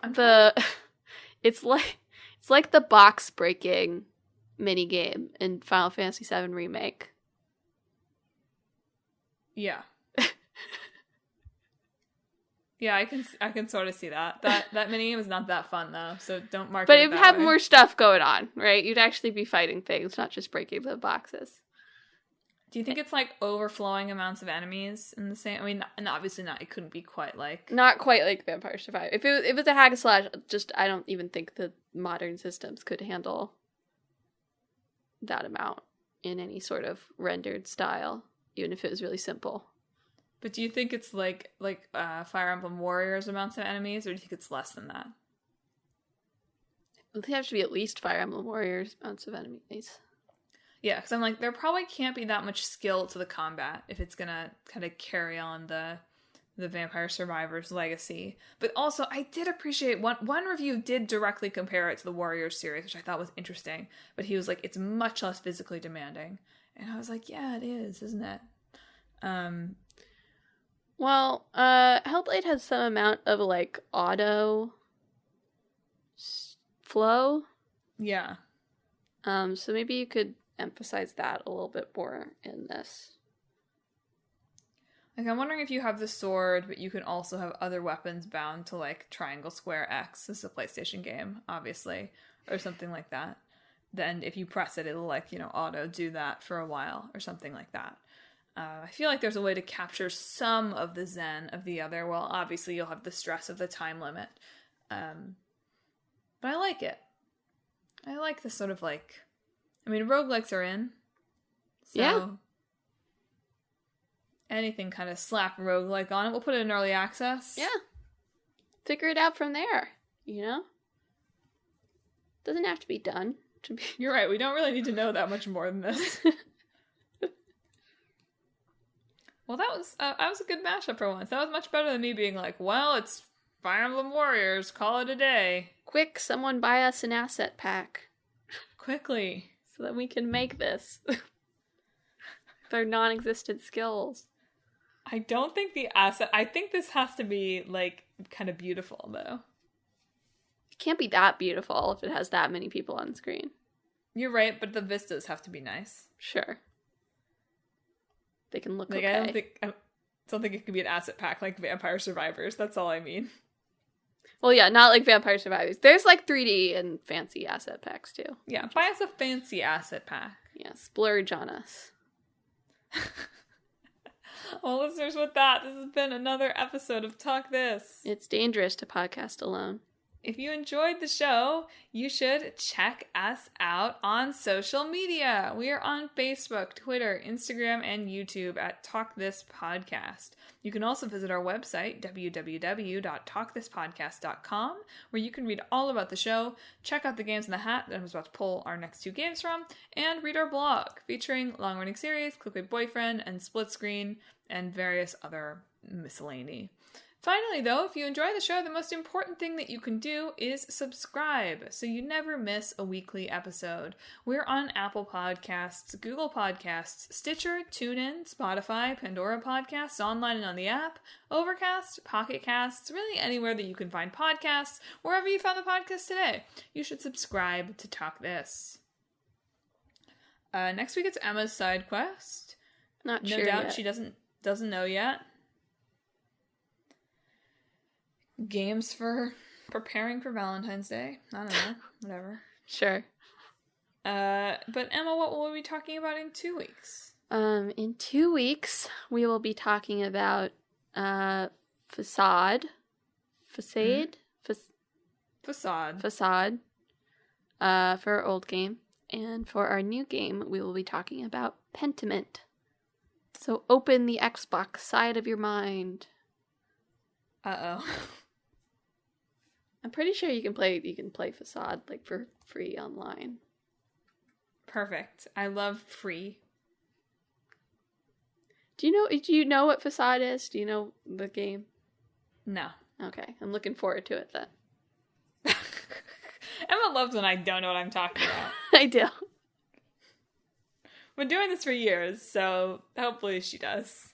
it's like the box breaking mini game in Final Fantasy VII Remake. Yeah. Yeah, I can sort of see that. That mini game is not that fun though, so don't mark it. But it would have more stuff going on, right? You'd actually be fighting things, not just breaking the boxes. Do you think it's like overflowing amounts of enemies in the same? I mean, and obviously not. It couldn't be quite like Vampire Survivor. If it was a hack and slash, just I don't even think the modern systems could handle that amount in any sort of rendered style, even if it was really simple. But do you think it's like Fire Emblem Warriors amounts of enemies, or do you think it's less than that? I think it has to be at least Fire Emblem Warriors amounts of enemies. Yeah, because I'm like, there probably can't be that much skill to the combat if it's gonna kind of carry on the Vampire Survivors legacy. But also, I did appreciate one review did directly compare it to the Warriors series, which I thought was interesting. But he was like, it's much less physically demanding, and I was like, yeah, it is, isn't it? Well, Hellblade has some amount of, like, auto flow. Yeah. So maybe you could emphasize that a little bit more in this. Like, I'm wondering if you have the sword, but you can also have other weapons bound to, like, triangle, square, X. This is a PlayStation game, obviously, or something like that. Then if you press it, it'll, like, auto do that for a while, or something like that. I feel like there's a way to capture some of the zen of the other. Well, obviously you'll have the stress of the time limit. But I like it. I like the sort of, like... I mean, roguelikes are in. So yeah. Anything kind of slap roguelike on it. We'll put it in early access. Yeah. Figure it out from there, Doesn't have to be done. You're right. We don't really need to know that much more than this. Well, that was a good mashup for once. That was much better than me being like, well, it's Fire Emblem Warriors, call it a day. Quick, someone buy us an asset pack. Quickly. So that we can make this. With our non-existent skills. I don't think the asset... I think this has to be, like, kind of beautiful, though. It can't be that beautiful if it has that many people on screen. You're right, but the vistas have to be nice. Sure. They can look like, okay. I don't think it could be an asset pack like Vampire Survivors. That's all I mean. Well, yeah, not like Vampire Survivors. There's like 3D and fancy asset packs too. Yeah, buy us a fancy asset pack. Yeah, splurge on us. Well, listeners, with that, this has been another episode of Talk This. It's dangerous to podcast alone. If you enjoyed the show, you should check us out on social media. We are on Facebook, Twitter, Instagram, and YouTube at Talk This Podcast. You can also visit our website, www.talkthispodcast.com, where you can read all about the show, check out the games in the hat that I was about to pull our next 2 games from, and read our blog featuring long-running series, Clickbait Boyfriend, and Split Screen, and various other miscellany. Finally, though, if you enjoy the show, the most important thing that you can do is subscribe so you never miss a weekly episode. We're on Apple Podcasts, Google Podcasts, Stitcher, TuneIn, Spotify, Pandora Podcasts, online and on the app, Overcast, Pocket Casts, really anywhere that you can find podcasts, wherever you found the podcast today. You should subscribe to Talk This. Next week it's Emma's side quest. Not no sure doubt yet. She doesn't know yet. Games for preparing for Valentine's Day. I don't know. Whatever. Sure. But Emma, what will we be talking about in 2 weeks? In 2 weeks, we will be talking about Facade. For our old game. And for our new game, we will be talking about Pentiment. So open the Xbox side of your mind. Uh-oh. I'm pretty sure you can play Facade like for free online. Perfect. I love free. Do you know what Facade is? Do you know the game? No. Okay, I'm looking forward to it then. Emma loves when I don't know what I'm talking about. I do. We're doing this for years, so hopefully she does.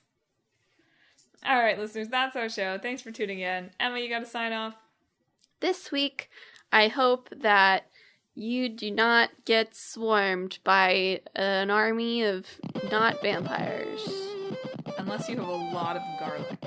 All right, listeners, that's our show. Thanks for tuning in. Emma, you got to sign off. This week, I hope that you do not get swarmed by an army of not vampires. Unless you have a lot of garlic.